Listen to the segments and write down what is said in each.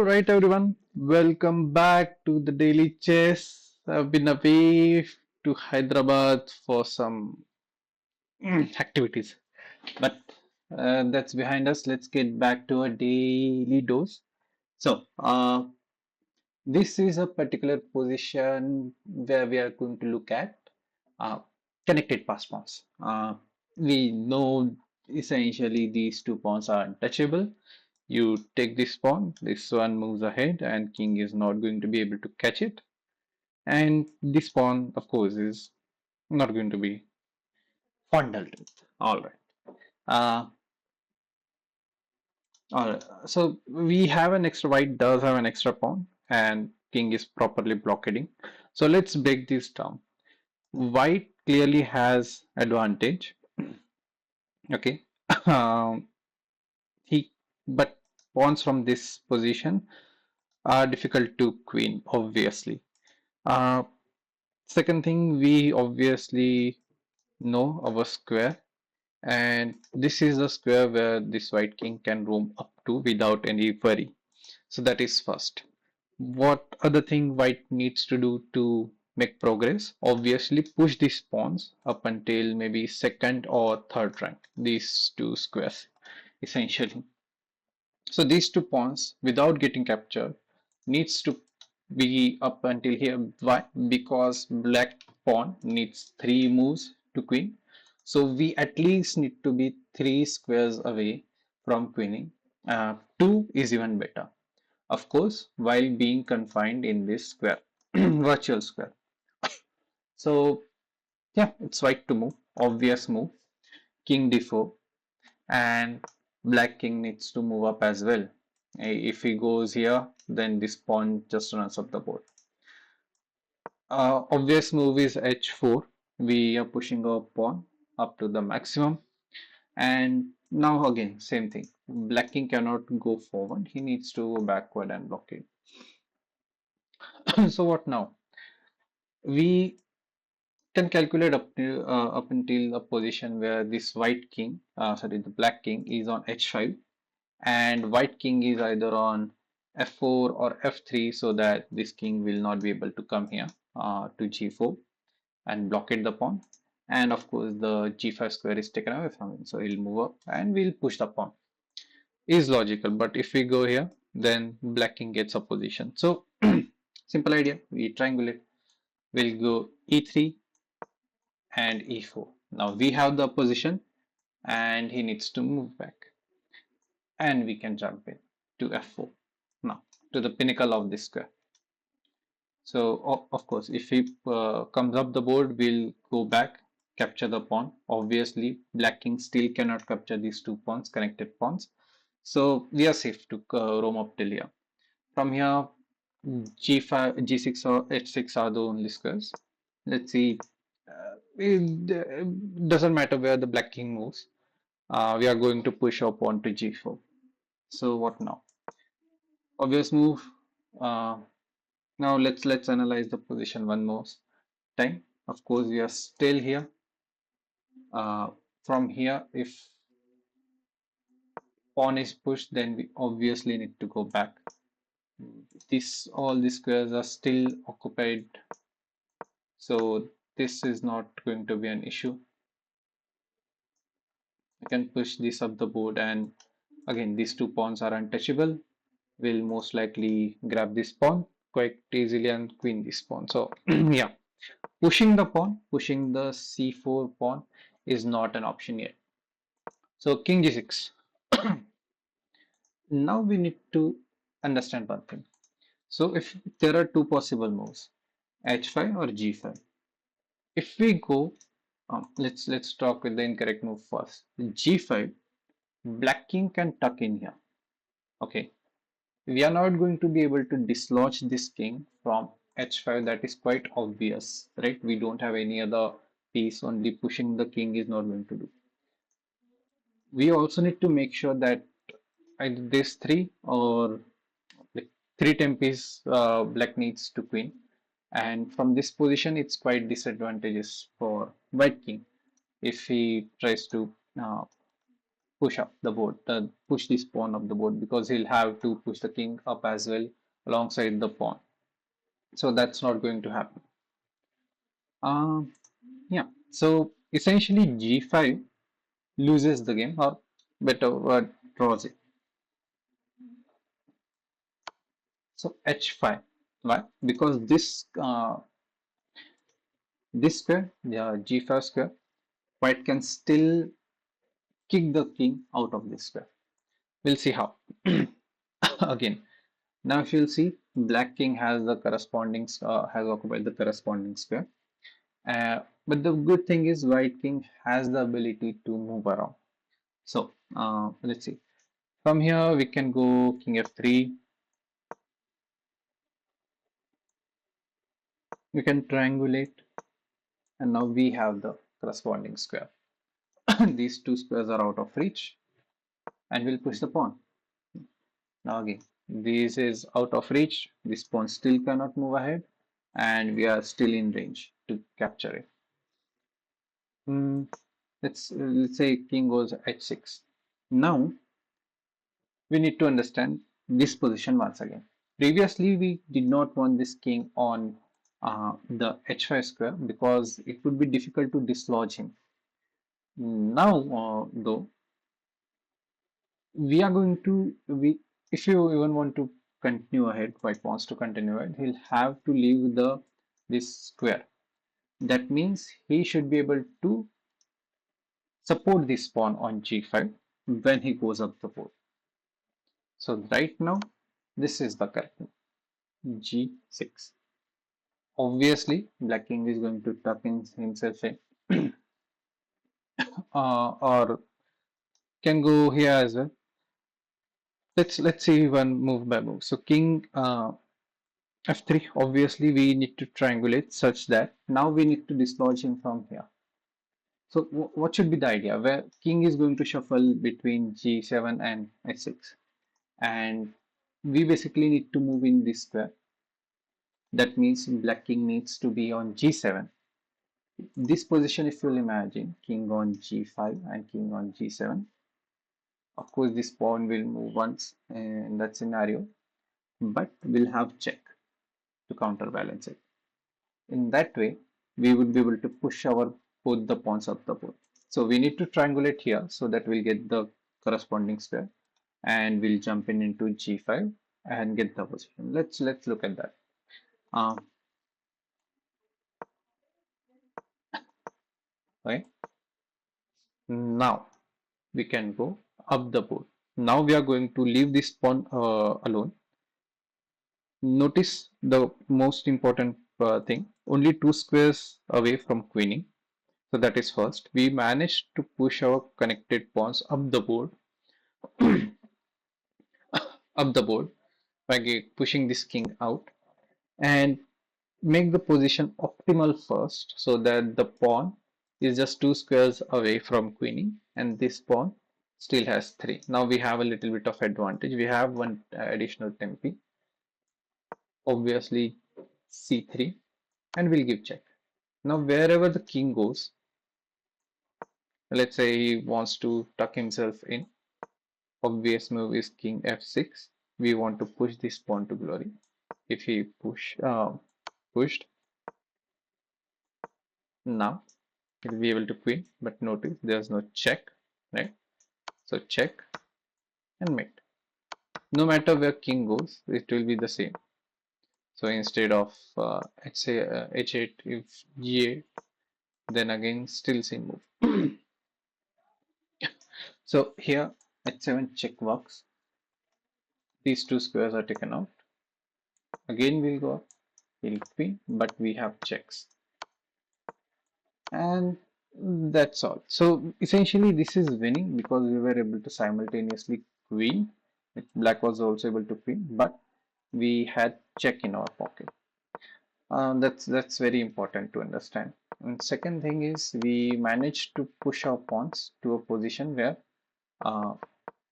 All right, everyone, welcome back to the Daily Chess. I've been away to Hyderabad for some activities, but that's behind us. Let's get back to our daily dose. So, this is a particular position where we are going to look at uh, connected pass pawns. We know essentially these two pawns are untouchable. You take this pawn, this one moves ahead, and king is not going to be able to catch it. And this pawn, of course, is not going to be fondled with. All right. Uh, all right. So we have an extra white does have an extra pawn, and king is properly blockading. So let's break this down. White clearly has advantage. Okay. Um, he but pawns from this position are difficult to queen, obviously. Uh, Second thing, we obviously know our square, and this is the square where this white king can roam up to without any worry. So that is first. What other thing white needs to do to make progress? Obviously, push these pawns up until maybe second or third rank. These two squares, essentially. So these two pawns, without getting captured, needs to be up until here. Why? Because black pawn needs three moves to queen. So we at least need to be three squares away from queening. Two is even better. Of course, while being confined in this square, virtual square. So yeah, it's white to move. Obvious move. King d4. And black king needs to move up as well. If he goes here, then this pawn just runs up the board. Obvious move is h4. We are pushing our pawn up to the maximum. And now again, same thing. Black king cannot go forward. He needs to go backward and blockade. So what now? We can calculate up until a position where this white king, sorry, the black king is on h5 and white king is either on f4 or f3 so that this king will not be able to come here to g4 and blockade the pawn, and of course the g5 square is taken away from him, so he'll move up and we'll push the pawn. Is logical, but if we go here then black king gets a position. So simple idea, we triangulate. We'll go e3 and e4. Now we have the position and he needs to move back, and we can jump in to f4 now to the pinnacle of this square. So of course if he comes up the board, we'll go back, capture the pawn. Obviously black king still cannot capture these two pawns, connected pawns, so we are safe to roam up till here. From here g5 g6 or h6 are the only squares. Let's see, it doesn't matter where the black king moves, we are going to push our pawn to g4. So what now? Obvious move. Uh, Now let's analyze the position one more time. Of course, we are still here. From here, if pawn is pushed, then we obviously need to go back. This all these squares are still occupied, so this is not going to be an issue. I can push this up the board, and again these two pawns are untouchable. We'll most likely grab this pawn quite easily and queen this pawn. So yeah, pushing the pawn, pushing the c4 pawn is not an option yet. So king g6. Now we need to understand one thing. So if there are two possible moves, h5 or g5. If we go, let's talk with the incorrect move first. G5, black king can tuck in here. Okay, we are not going to be able to dislodge this king from h5. That is quite obvious, right? We don't have any other piece. Only pushing the king is not going to do. We also need to make sure that either this three or like three tempes black needs to queen, and from this position it's quite disadvantageous for white king if he tries to push up the board, push this pawn up the board because he'll have to push the king up as well alongside the pawn. So that's not going to happen. Um, yeah. So essentially, g5 loses the game, or better word, draws it. So h5. Why? Because this square, the g5 square, white can still kick the king out of this square. We'll see how. Again, now if you'll see, black king has the corresponding has occupied the corresponding square. But the good thing is white king has the ability to move around. So let's see. From here we can go king f3. We can triangulate, and now we have the corresponding square. These two squares are out of reach, and we'll push the pawn. Now again, this is out of reach. This pawn still cannot move ahead, and we are still in range to capture it. Hmm, let's say king goes h6. Now we need to understand this position once again. Previously, we did not want this king on the h5 square because it would be difficult to dislodge him. Now, though, we are going to we if you even want to continue ahead, white wants to continue ahead, he'll have to leave the this square. That means he should be able to support this pawn on g5 when he goes up the board. So right now, this is the correct g6. Obviously, black king is going to tuck in himself in, or can go here as well. Let's see one move by move. So king f3. Obviously, we need to triangulate such that now we need to dislodge him from here. So what should be the idea? Where king is going to shuffle between g7 and h6, and we basically need to move in this square. That means black king needs to be on g7. This position, if you'll imagine, king on g5 and king on g7. Of course, this pawn will move once in that scenario, but we'll have check to counterbalance it. In that way, we would be able to push our both the pawns up the board. So we need to triangulate here so that we'll get the corresponding square, and we'll jump in into g5 and get the position. Let's look at that. Um, right now we can go up the board. Now we are going to leave this pawn alone. Notice the most important thing, only two squares away from queening. So that is first. We managed to push our connected pawns up the board by pushing this king out and make the position optimal first so that the pawn is just two squares away from queening and this pawn still has three. Now we have a little bit of advantage. We have one additional tempi, obviously c3, and we'll give check. Now wherever the king goes, let's say he wants to tuck himself in, obvious move is king f6. We want to push this pawn to glory. If he pushed, now he'll be able to queen, but notice there's no check, right? So check and mate. No matter where king goes, it will be the same. So instead of let's say h8, if g8, then again still same move. So here h7 check works. These two squares are taken out. Again we'll go up, we'll queen, but we have checks. And that's all. So essentially this is winning because we were able to simultaneously queen. Black was also able to queen, but we had check in our pocket. That's very important to understand. And second thing is we managed to push our pawns to a position where uh,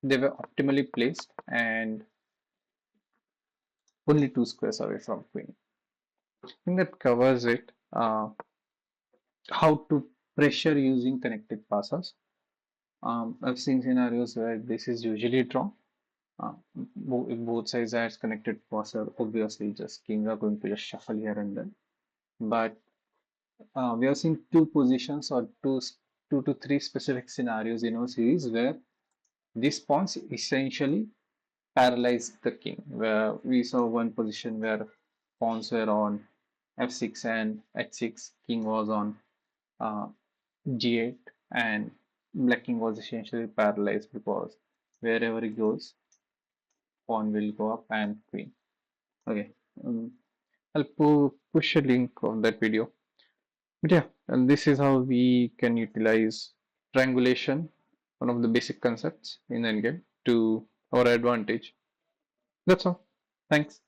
they were optimally placed and only two squares away from queen. I think that covers it. How to pressure using connected passes. I've seen scenarios where this is usually drawn. If both sides are connected passer, obviously just king are going to just shuffle here and there. But we have seen two positions or two to three specific scenarios in our series where these pawns essentially paralyzed the king. Where we saw one position where pawns were on f6 and h6, king was on uh, g8, and black king was essentially paralyzed because wherever he goes, pawn will go up and queen. Okay, I'll push a link of that video. But yeah, and this is how we can utilize triangulation, one of the basic concepts in Endgame, to our advantage. That's all. Thanks.